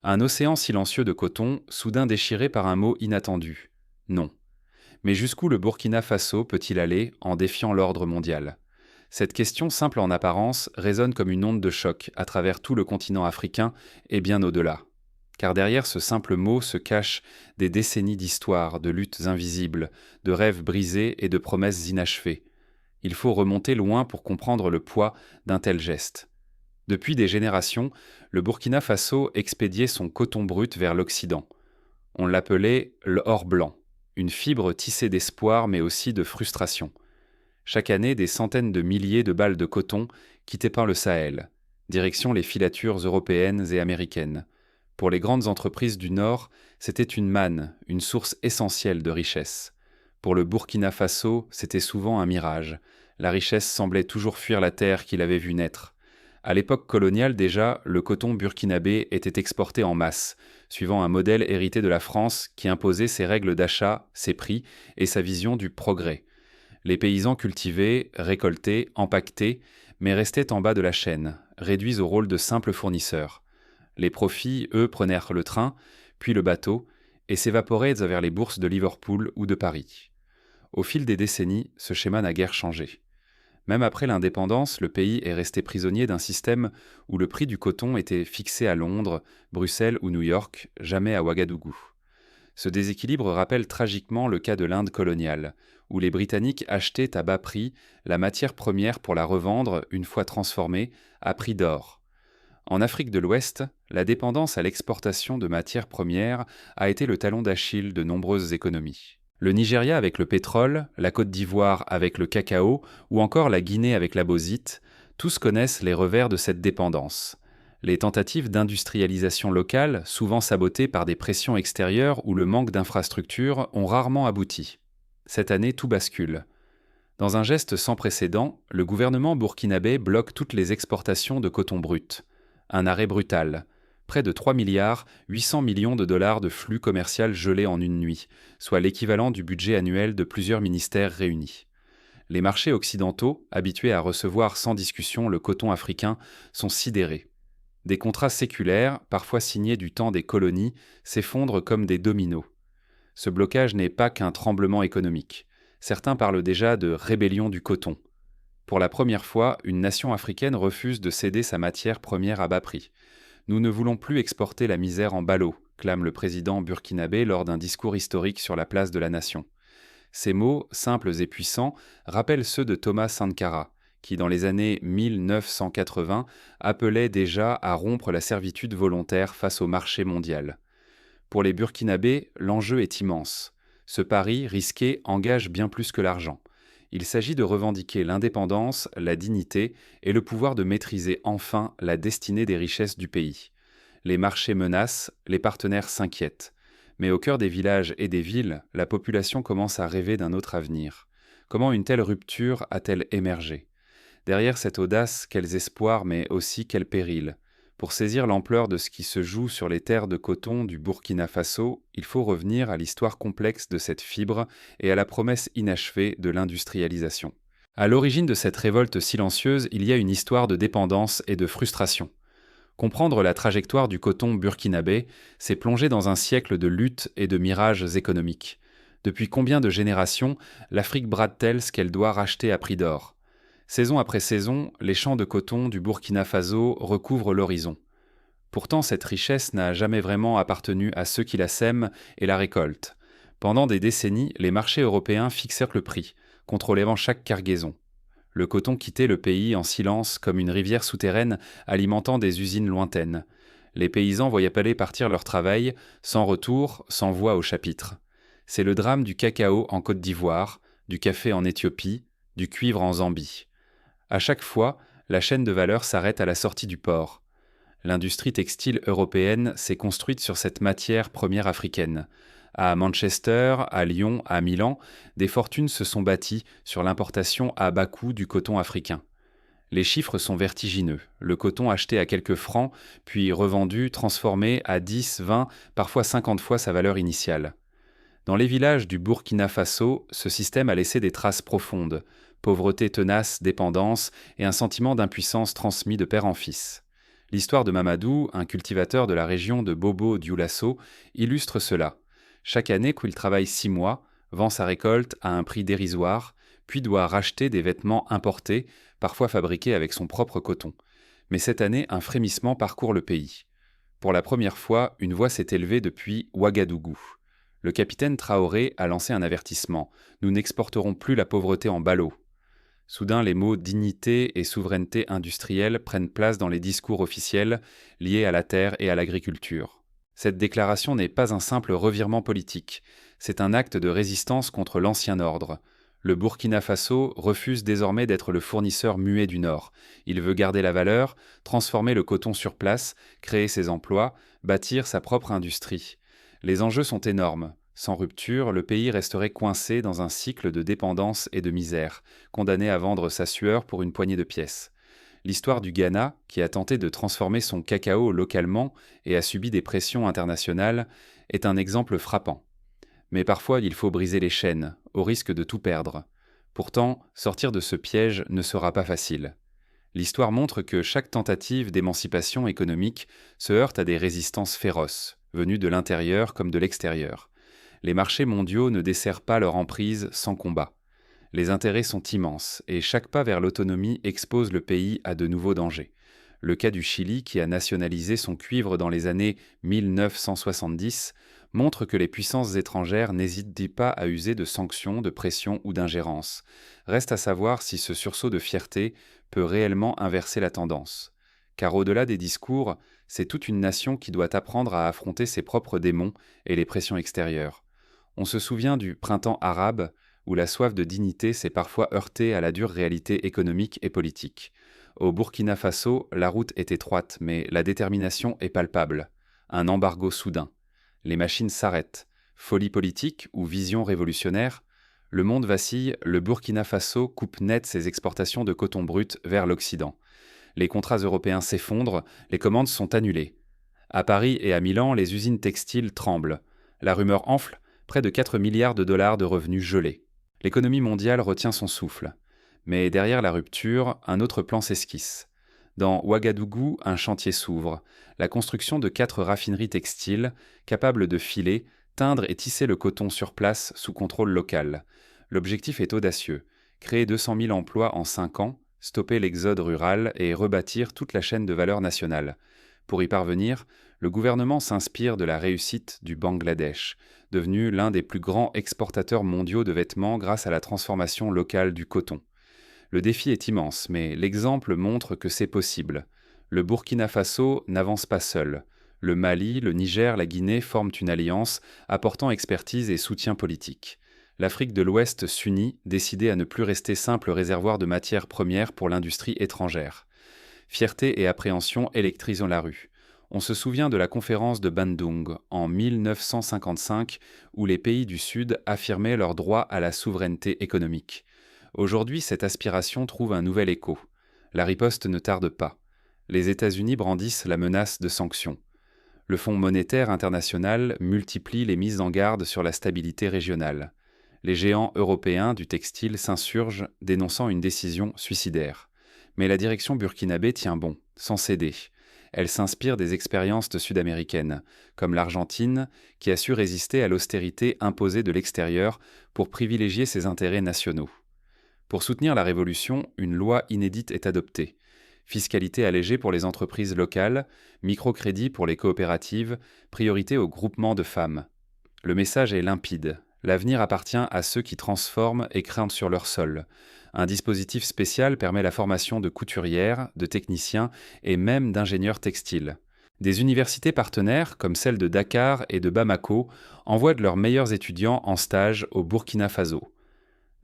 Un océan silencieux de coton, soudain déchiré par un mot inattendu. Non. Mais jusqu'où le Burkina Faso peut-il aller en défiant l'ordre mondial? Cette question simple en apparence résonne comme une onde de choc à travers tout le continent africain et bien au-delà. Car derrière ce simple mot se cachent des décennies d'histoire, de luttes invisibles, de rêves brisés et de promesses inachevées. Il faut remonter loin pour comprendre le poids d'un tel geste. Depuis des générations, le Burkina Faso expédiait son coton brut vers l'Occident. On l'appelait l'or blanc, une fibre tissée d'espoir mais aussi de frustration. Chaque année, des centaines de milliers de balles de coton quittaient par le Sahel, direction les filatures européennes et américaines. Pour les grandes entreprises du Nord, c'était une manne, une source essentielle de richesse. Pour le Burkina Faso, c'était souvent un mirage. La richesse semblait toujours fuir la terre qu'il avait vue naître. À l'époque coloniale déjà, le coton burkinabé était exporté en masse, suivant un modèle hérité de la France qui imposait ses règles d'achat, ses prix et sa vision du progrès. Les paysans cultivaient, récoltaient, empaquetaient, mais restaient en bas de la chaîne, réduits au rôle de simples fournisseurs. Les profits, eux, prenèrent le train, puis le bateau, et s'évaporaient vers les bourses de Liverpool ou de Paris. Au fil des décennies, ce schéma n'a guère changé. Même après l'indépendance, le pays est resté prisonnier d'un système où le prix du coton était fixé à Londres, Bruxelles ou New York, jamais à Ouagadougou. Ce déséquilibre rappelle tragiquement le cas de l'Inde coloniale, où les Britanniques achetaient à bas prix la matière première pour la revendre, une fois transformée, à prix d'or. En Afrique de l'Ouest, la dépendance à l'exportation de matières premières a été le talon d'Achille de nombreuses économies. Le Nigeria avec le pétrole, la Côte d'Ivoire avec le cacao ou encore la Guinée avec la bauxite, tous connaissent les revers de cette dépendance. Les tentatives d'industrialisation locale, souvent sabotées par des pressions extérieures ou le manque d'infrastructures, ont rarement abouti. Cette année, tout bascule. Dans un geste sans précédent, le gouvernement burkinabé bloque toutes les exportations de coton brut. Un arrêt brutal. Près de 3 milliards 800 millions de dollars de flux commercial gelés en une nuit, soit l'équivalent du budget annuel de plusieurs ministères réunis. Les marchés occidentaux, habitués à recevoir sans discussion le coton africain, sont sidérés. Des contrats séculaires, parfois signés du temps des colonies, s'effondrent comme des dominos. Ce blocage n'est pas qu'un tremblement économique. Certains parlent déjà de rébellion du coton. Pour la première fois, une nation africaine refuse de céder sa matière première à bas prix. Nous ne voulons plus exporter la misère en ballots, clame le président burkinabé lors d'un discours historique sur la place de la nation. Ces mots, simples et puissants, rappellent ceux de Thomas Sankara, qui dans les années 1980 appelait déjà à rompre la servitude volontaire face au marché mondial. Pour les Burkinabés, l'enjeu est immense. Ce pari risqué engage bien plus que l'argent. Il s'agit de revendiquer l'indépendance, la dignité et le pouvoir de maîtriser enfin la destinée des richesses du pays. Les marchés menacent, les partenaires s'inquiètent. Mais au cœur des villages et des villes, la population commence à rêver d'un autre avenir. Comment une telle rupture a-t-elle émergé? Derrière cette audace, quels espoirs mais aussi quels périls? Pour saisir l'ampleur de ce qui se joue sur les terres de coton du Burkina Faso, il faut revenir à l'histoire complexe de cette fibre et à la promesse inachevée de l'industrialisation. À l'origine de cette révolte silencieuse, il y a une histoire de dépendance et de frustration. Comprendre la trajectoire du coton burkinabé, c'est plonger dans un siècle de luttes et de mirages économiques. Depuis combien de générations, l'Afrique brade-t-elle ce qu'elle doit racheter à prix d'or? Saison après saison, les champs de coton du Burkina Faso recouvrent l'horizon. Pourtant, cette richesse n'a jamais vraiment appartenu à ceux qui la sèment et la récoltent. Pendant des décennies, les marchés européens fixèrent le prix, contrôlant chaque cargaison. Le coton quittait le pays en silence comme une rivière souterraine alimentant des usines lointaines. Les paysans voyaient aller partir leur travail, sans retour, sans voix au chapitre. C'est le drame du cacao en Côte d'Ivoire, du café en Éthiopie, du cuivre en Zambie. À chaque fois, la chaîne de valeur s'arrête à la sortie du port. L'industrie textile européenne s'est construite sur cette matière première africaine. À Manchester, à Lyon, à Milan, des fortunes se sont bâties sur l'importation à bas coût du coton africain. Les chiffres sont vertigineux. Le coton acheté à quelques francs, puis revendu, transformé à 10, 20, parfois 50 fois sa valeur initiale. Dans les villages du Burkina Faso, ce système a laissé des traces profondes. Pauvreté tenace, dépendance et un sentiment d'impuissance transmis de père en fils. L'histoire de Mamadou, un cultivateur de la région de Bobo-Dioulasso, illustre cela. Chaque année qu'il travaille 6 mois, vend sa récolte à un prix dérisoire, puis doit racheter des vêtements importés, parfois fabriqués avec son propre coton. Mais cette année, un frémissement parcourt le pays. Pour la première fois, une voix s'est élevée depuis Ouagadougou. Le capitaine Traoré a lancé un avertissement. Nous n'exporterons plus la pauvreté en ballots. Soudain, les mots dignité et souveraineté industrielle prennent place dans les discours officiels liés à la terre et à l'agriculture. Cette déclaration n'est pas un simple revirement politique, c'est un acte de résistance contre l'ancien ordre. Le Burkina Faso refuse désormais d'être le fournisseur muet du Nord. Il veut garder la valeur, transformer le coton sur place, créer ses emplois, bâtir sa propre industrie. Les enjeux sont énormes. Sans rupture, le pays resterait coincé dans un cycle de dépendance et de misère, condamné à vendre sa sueur pour une poignée de pièces. L'histoire du Ghana, qui a tenté de transformer son cacao localement et a subi des pressions internationales, est un exemple frappant. Mais parfois, il faut briser les chaînes, au risque de tout perdre. Pourtant, sortir de ce piège ne sera pas facile. L'histoire montre que chaque tentative d'émancipation économique se heurte à des résistances féroces, venues de l'intérieur comme de l'extérieur. Les marchés mondiaux ne desserrent pas leur emprise sans combat. Les intérêts sont immenses et chaque pas vers l'autonomie expose le pays à de nouveaux dangers. Le cas du Chili, qui a nationalisé son cuivre dans les années 1970, montre que les puissances étrangères n'hésitent pas à user de sanctions, de pression ou d'ingérence. Reste à savoir si ce sursaut de fierté peut réellement inverser la tendance. Car au-delà des discours, c'est toute une nation qui doit apprendre à affronter ses propres démons et les pressions extérieures. On se souvient du printemps arabe, où la soif de dignité s'est parfois heurtée à la dure réalité économique et politique. Au Burkina Faso, la route est étroite, mais la détermination est palpable. Un embargo soudain. Les machines s'arrêtent. Folie politique ou vision révolutionnaire? Le monde vacille, le Burkina Faso coupe net ses exportations de coton brut vers l'Occident. Les contrats européens s'effondrent, les commandes sont annulées. À Paris et à Milan, les usines textiles tremblent. La rumeur enfle, près de 4 milliards de dollars de revenus gelés. L'économie mondiale retient son souffle. Mais derrière la rupture, un autre plan s'esquisse. Dans Ouagadougou, un chantier s'ouvre. La construction de 4 raffineries textiles, capables de filer, teindre et tisser le coton sur place sous contrôle local. L'objectif est audacieux. Créer 200 000 emplois en 5 ans, stopper l'exode rural et rebâtir toute la chaîne de valeur nationale. Pour y parvenir, le gouvernement s'inspire de la réussite du Bangladesh, devenu l'un des plus grands exportateurs mondiaux de vêtements grâce à la transformation locale du coton. Le défi est immense, mais l'exemple montre que c'est possible. Le Burkina Faso n'avance pas seul. Le Mali, le Niger, la Guinée forment une alliance, apportant expertise et soutien politique. L'Afrique de l'Ouest s'unit, décidée à ne plus rester simple réservoir de matières premières pour l'industrie étrangère. Fierté et appréhension électrisent la rue. On se souvient de la conférence de Bandung en 1955 où les pays du Sud affirmaient leur droit à la souveraineté économique. Aujourd'hui, cette aspiration trouve un nouvel écho. La riposte ne tarde pas. Les États-Unis brandissent la menace de sanctions. Le Fonds monétaire international multiplie les mises en garde sur la stabilité régionale. Les géants européens du textile s'insurgent, dénonçant une décision suicidaire. Mais la direction burkinabé tient bon, sans céder. Elle s'inspire des expériences sud-américaines, comme l'Argentine, qui a su résister à l'austérité imposée de l'extérieur pour privilégier ses intérêts nationaux. Pour soutenir la révolution, une loi inédite est adoptée. Fiscalité allégée pour les entreprises locales, microcrédit pour les coopératives, priorité aux groupements de femmes. Le message est limpide. L'avenir appartient à ceux qui transforment et créent sur leur sol. Un dispositif spécial permet la formation de couturières, de techniciens et même d'ingénieurs textiles. Des universités partenaires, comme celles de Dakar et de Bamako, envoient de leurs meilleurs étudiants en stage au Burkina Faso.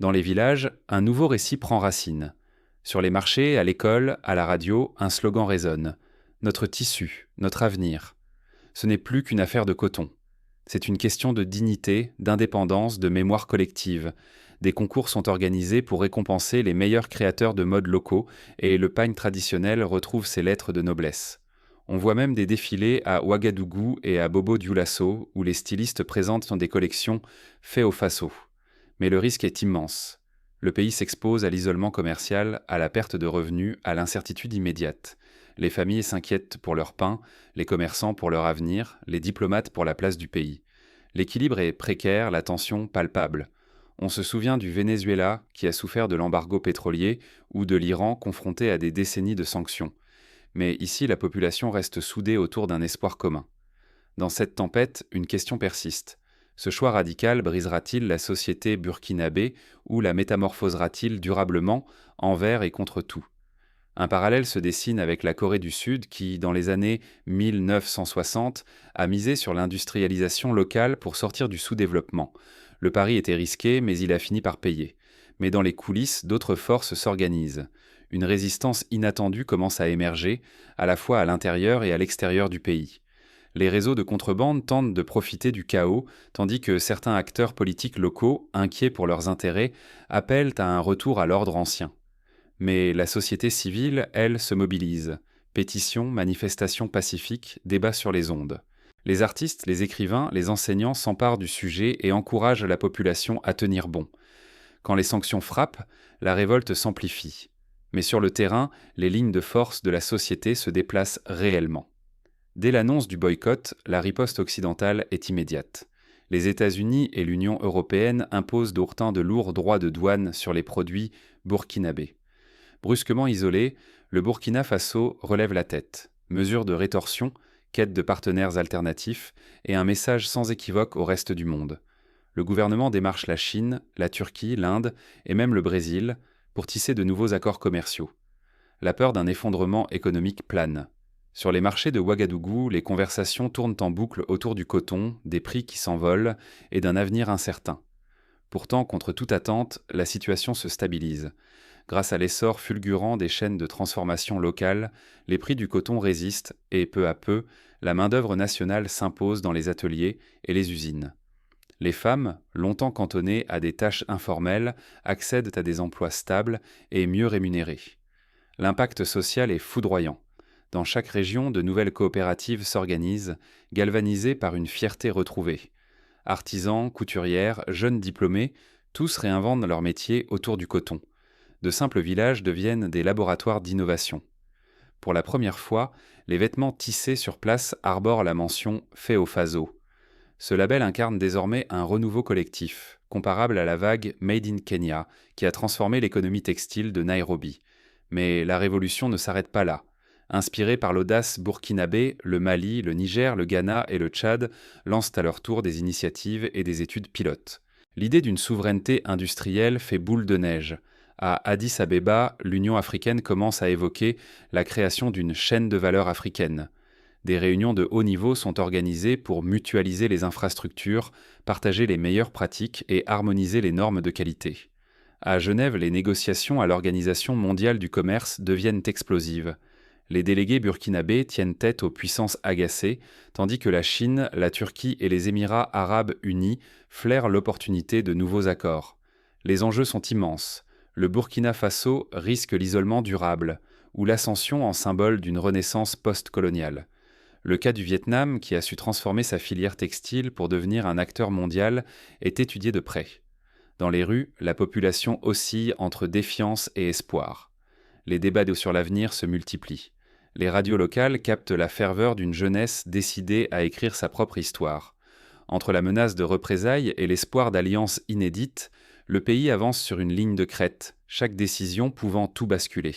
Dans les villages, un nouveau récit prend racine. Sur les marchés, à l'école, à la radio, un slogan résonne. Notre tissu, notre avenir. Ce n'est plus qu'une affaire de coton. C'est une question de dignité, d'indépendance, de mémoire collective. Des concours sont organisés pour récompenser les meilleurs créateurs de mode locaux et le pagne traditionnel retrouve ses lettres de noblesse. On voit même des défilés à Ouagadougou et à Bobo-Dioulasso où les stylistes présentent des collections faites au Faso. Mais le risque est immense. Le pays s'expose à l'isolement commercial, à la perte de revenus, à l'incertitude immédiate. Les familles s'inquiètent pour leur pain, les commerçants pour leur avenir, les diplomates pour la place du pays. L'équilibre est précaire, la tension palpable. On se souvient du Venezuela qui a souffert de l'embargo pétrolier ou de l'Iran confronté à des décennies de sanctions. Mais ici, la population reste soudée autour d'un espoir commun. Dans cette tempête, une question persiste. Ce choix radical brisera-t-il la société burkinabé ou la métamorphosera-t-il durablement envers et contre tout? Un parallèle se dessine avec la Corée du Sud qui, dans les années 1960, a misé sur l'industrialisation locale pour sortir du sous-développement. Le pari était risqué, mais il a fini par payer. Mais dans les coulisses, d'autres forces s'organisent. Une résistance inattendue commence à émerger, à la fois à l'intérieur et à l'extérieur du pays. Les réseaux de contrebande tentent de profiter du chaos, tandis que certains acteurs politiques locaux, inquiets pour leurs intérêts, appellent à un retour à l'ordre ancien. Mais la société civile, elle, se mobilise. Pétitions, manifestations pacifiques, débats sur les ondes. Les artistes, les écrivains, les enseignants s'emparent du sujet et encouragent la population à tenir bon. Quand les sanctions frappent, la révolte s'amplifie. Mais sur le terrain, les lignes de force de la société se déplacent réellement. Dès l'annonce du boycott, la riposte occidentale est immédiate. Les États-Unis et l'Union européenne imposent pourtant de lourds droits de douane sur les produits burkinabés. Brusquement isolé, le Burkina Faso relève la tête. Mesures de rétorsion, quête de partenaires alternatifs et un message sans équivoque au reste du monde. Le gouvernement démarche la Chine, la Turquie, l'Inde et même le Brésil pour tisser de nouveaux accords commerciaux. La peur d'un effondrement économique plane. Sur les marchés de Ouagadougou, les conversations tournent en boucle autour du coton, des prix qui s'envolent et d'un avenir incertain. Pourtant, contre toute attente, la situation se stabilise. Grâce à l'essor fulgurant des chaînes de transformation locales, les prix du coton résistent et, peu à peu, la main-d'œuvre nationale s'impose dans les ateliers et les usines. Les femmes, longtemps cantonnées à des tâches informelles, accèdent à des emplois stables et mieux rémunérés. L'impact social est foudroyant. Dans chaque région, de nouvelles coopératives s'organisent, galvanisées par une fierté retrouvée. Artisans, couturières, jeunes diplômés, tous réinventent leur métier autour du coton. De simples villages deviennent des laboratoires d'innovation. Pour la première fois, les vêtements tissés sur place arborent la mention « fait au Faso ». Ce label incarne désormais un renouveau collectif, comparable à la vague Made in Kenya, qui a transformé l'économie textile de Nairobi. Mais la révolution ne s'arrête pas là. Inspirés par l'audace burkinabé, le Mali, le Niger, le Ghana et le Tchad lancent à leur tour des initiatives et des études pilotes. L'idée d'une souveraineté industrielle fait boule de neige. À Addis Abeba, l'Union africaine commence à évoquer la création d'une chaîne de valeur africaine. Des réunions de haut niveau sont organisées pour mutualiser les infrastructures, partager les meilleures pratiques et harmoniser les normes de qualité. À Genève, les négociations à l'Organisation mondiale du commerce deviennent explosives. Les délégués burkinabés tiennent tête aux puissances agacées, tandis que la Chine, la Turquie et les Émirats arabes unis flairent l'opportunité de nouveaux accords. Les enjeux sont immenses. Le Burkina Faso risque l'isolement durable, ou l'ascension en symbole d'une renaissance post-coloniale. Le cas du Vietnam, qui a su transformer sa filière textile pour devenir un acteur mondial, est étudié de près. Dans les rues, la population oscille entre défiance et espoir. Les débats sur l'avenir se multiplient. Les radios locales captent la ferveur d'une jeunesse décidée à écrire sa propre histoire. Entre la menace de représailles et l'espoir d'alliances inédites, le pays avance sur une ligne de crête, chaque décision pouvant tout basculer.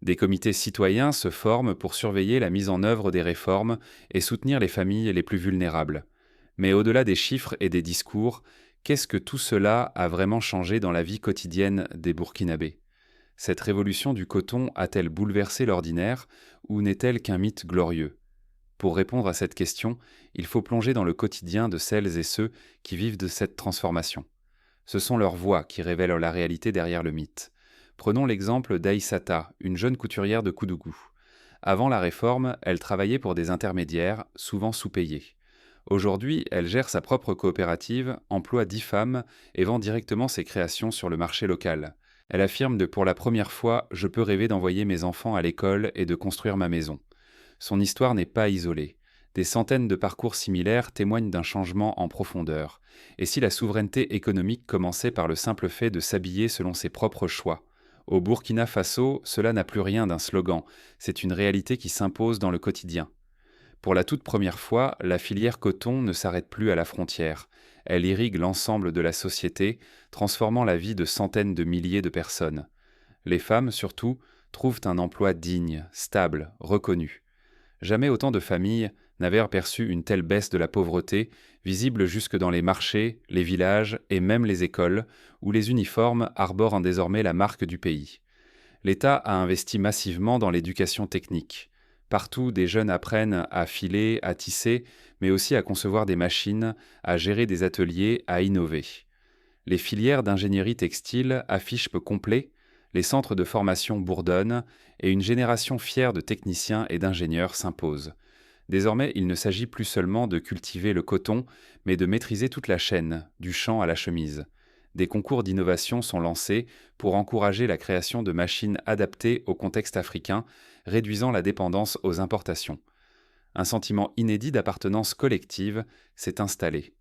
Des comités citoyens se forment pour surveiller la mise en œuvre des réformes et soutenir les familles les plus vulnérables. Mais au-delà des chiffres et des discours, qu'est-ce que tout cela a vraiment changé dans la vie quotidienne des Burkinabés ? Cette révolution du coton a-t-elle bouleversé l'ordinaire ou n'est-elle qu'un mythe glorieux ? Pour répondre à cette question, il faut plonger dans le quotidien de celles et ceux qui vivent de cette transformation. Ce sont leurs voix qui révèlent la réalité derrière le mythe. Prenons l'exemple d'Aïssata, une jeune couturière de Koudougou. Avant la réforme, elle travaillait pour des intermédiaires, souvent sous-payés. Aujourd'hui, elle gère sa propre coopérative, emploie 10 femmes et vend directement ses créations sur le marché local. Elle affirme que pour la première fois, je peux rêver d'envoyer mes enfants à l'école et de construire ma maison. Son histoire n'est pas isolée. Des centaines de parcours similaires témoignent d'un changement en profondeur. Et si la souveraineté économique commençait par le simple fait de s'habiller selon ses propres choix, Au Burkina Faso, cela n'a plus rien d'un slogan, c'est une réalité qui s'impose dans le quotidien. Pour la toute première fois, la filière coton ne s'arrête plus à la frontière. Elle irrigue l'ensemble de la société, transformant la vie de centaines de milliers de personnes. Les femmes, surtout, trouvent un emploi digne, stable, reconnu. Jamais autant de familles n'avaient aperçu une telle baisse de la pauvreté, visible jusque dans les marchés, les villages et même les écoles, où les uniformes arborent désormais la marque du pays. L'État a investi massivement dans l'éducation technique. Partout, des jeunes apprennent à filer, à tisser, mais aussi à concevoir des machines, à gérer des ateliers, à innover. Les filières d'ingénierie textile affichent peu complet, les centres de formation bourdonnent, et une génération fière de techniciens et d'ingénieurs s'impose. Désormais, il ne s'agit plus seulement de cultiver le coton, mais de maîtriser toute la chaîne, du champ à la chemise. Des concours d'innovation sont lancés pour encourager la création de machines adaptées au contexte africain, réduisant la dépendance aux importations. Un sentiment inédit d'appartenance collective s'est installé.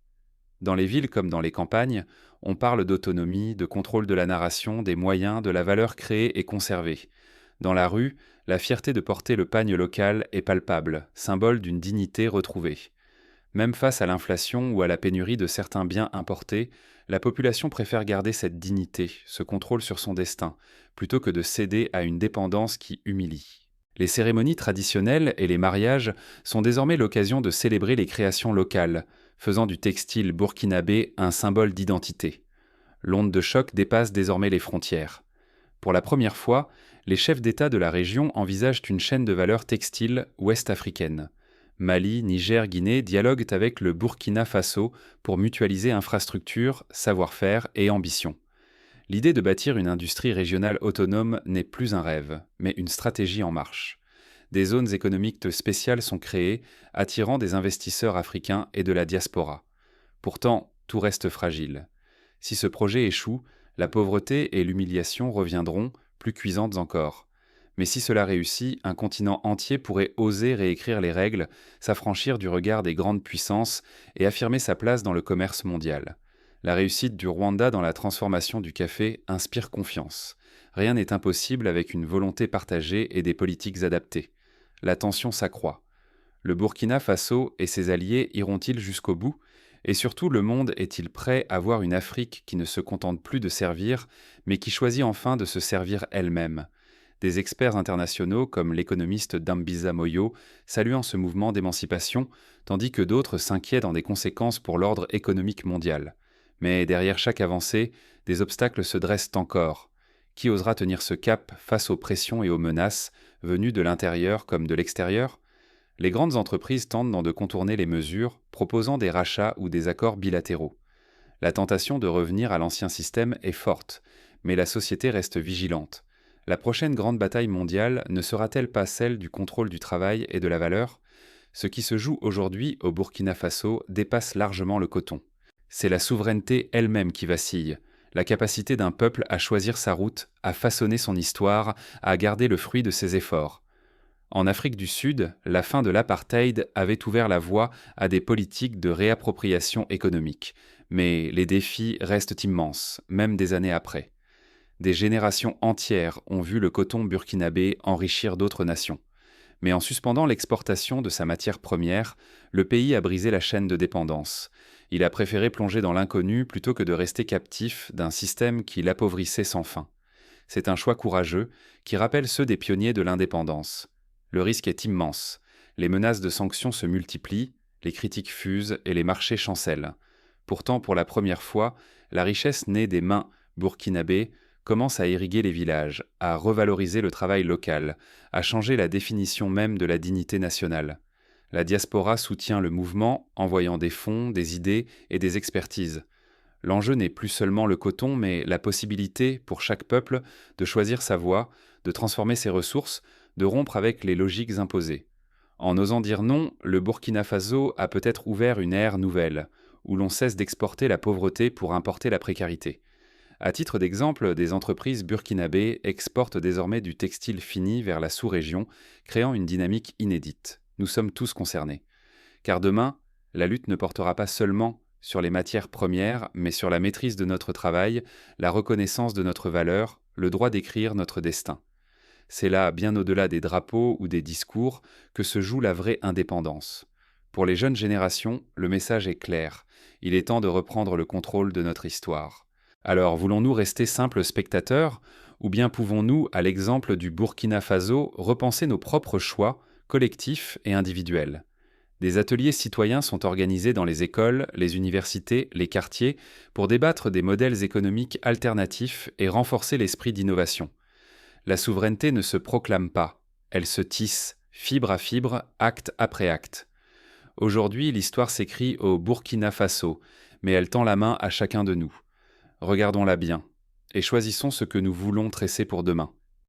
Dans les villes comme dans les campagnes, on parle d'autonomie, de contrôle de la narration, des moyens, de la valeur créée et conservée. Dans la rue, la fierté de porter le pagne local est palpable, symbole d'une dignité retrouvée. Même face à l'inflation ou à la pénurie de certains biens importés, la population préfère garder cette dignité, ce contrôle sur son destin, plutôt que de céder à une dépendance qui humilie. Les cérémonies traditionnelles et les mariages sont désormais l'occasion de célébrer les créations locales, faisant du textile burkinabé un symbole d'identité. L'onde de choc dépasse désormais les frontières. Pour la première fois, les chefs d'État de la région envisagent une chaîne de valeur textile ouest-africaine. Mali, Niger, Guinée dialoguent avec le Burkina Faso pour mutualiser infrastructures, savoir-faire et ambition. L'idée de bâtir une industrie régionale autonome n'est plus un rêve, mais une stratégie en marche. Des zones économiques spéciales sont créées, attirant des investisseurs africains et de la diaspora. Pourtant, tout reste fragile. Si ce projet échoue, la pauvreté et l'humiliation reviendront, plus cuisantes encore. Mais si cela réussit, un continent entier pourrait oser réécrire les règles, s'affranchir du regard des grandes puissances et affirmer sa place dans le commerce mondial. La réussite du Rwanda dans la transformation du café inspire confiance. Rien n'est impossible avec une volonté partagée et des politiques adaptées. La tension s'accroît. Le Burkina Faso et ses alliés iront-ils jusqu'au bout ? Et surtout, le monde est-il prêt à voir une Afrique qui ne se contente plus de servir, mais qui choisit enfin de se servir elle-même ? Des experts internationaux, comme l'économiste Dambisa Moyo, saluant ce mouvement d'émancipation, tandis que d'autres s'inquiètent des conséquences pour l'ordre économique mondial. Mais derrière chaque avancée, des obstacles se dressent encore. Qui osera tenir ce cap face aux pressions et aux menaces, venues de l'intérieur comme de l'extérieur ? Les grandes entreprises tentent de contourner les mesures, proposant des rachats ou des accords bilatéraux. La tentation de revenir à l'ancien système est forte, mais la société reste vigilante. La prochaine grande bataille mondiale ne sera-t-elle pas celle du contrôle du travail et de la valeur ? Ce qui se joue aujourd'hui au Burkina Faso dépasse largement le coton. C'est la souveraineté elle-même qui vacille, la capacité d'un peuple à choisir sa route, à façonner son histoire, à garder le fruit de ses efforts. En Afrique du Sud, la fin de l'apartheid avait ouvert la voie à des politiques de réappropriation économique, mais les défis restent immenses, même des années après. Des générations entières ont vu le coton burkinabé enrichir d'autres nations. Mais en suspendant l'exportation de sa matière première, le pays a brisé la chaîne de dépendance. Il a préféré plonger dans l'inconnu plutôt que de rester captif d'un système qui l'appauvrissait sans fin. C'est un choix courageux qui rappelle ceux des pionniers de l'indépendance. Le risque est immense. Les menaces de sanctions se multiplient, les critiques fusent et les marchés chancellent. Pourtant, pour la première fois, la richesse née des mains burkinabées commence à irriguer les villages, à revaloriser le travail local, à changer la définition même de la dignité nationale. La diaspora soutient le mouvement, envoyant des fonds, des idées et des expertises. L'enjeu n'est plus seulement le coton, mais la possibilité, pour chaque peuple, de choisir sa voie, de transformer ses ressources, de rompre avec les logiques imposées. En osant dire non, le Burkina Faso a peut-être ouvert une ère nouvelle, où l'on cesse d'exporter la pauvreté pour importer la précarité. À titre d'exemple, des entreprises burkinabées exportent désormais du textile fini vers la sous-région, créant une dynamique inédite. Nous sommes tous concernés. Car demain, la lutte ne portera pas seulement sur les matières premières, mais sur la maîtrise de notre travail, la reconnaissance de notre valeur, le droit d'écrire notre destin. C'est là, bien au-delà des drapeaux ou des discours, que se joue la vraie indépendance. Pour les jeunes générations, le message est clair. Il est temps de reprendre le contrôle de notre histoire. Alors, voulons-nous rester simples spectateurs, ou bien pouvons-nous, à l'exemple du Burkina Faso, repenser nos propres choix, collectifs et individuels? Des ateliers citoyens sont organisés dans les écoles, les universités, les quartiers, pour débattre des modèles économiques alternatifs et renforcer l'esprit d'innovation. La souveraineté ne se proclame pas, elle se tisse, fibre à fibre, acte après acte. Aujourd'hui, l'histoire s'écrit au Burkina Faso, mais elle tend la main à chacun de nous. Regardons-la bien, et choisissons ce que nous voulons tresser pour demain.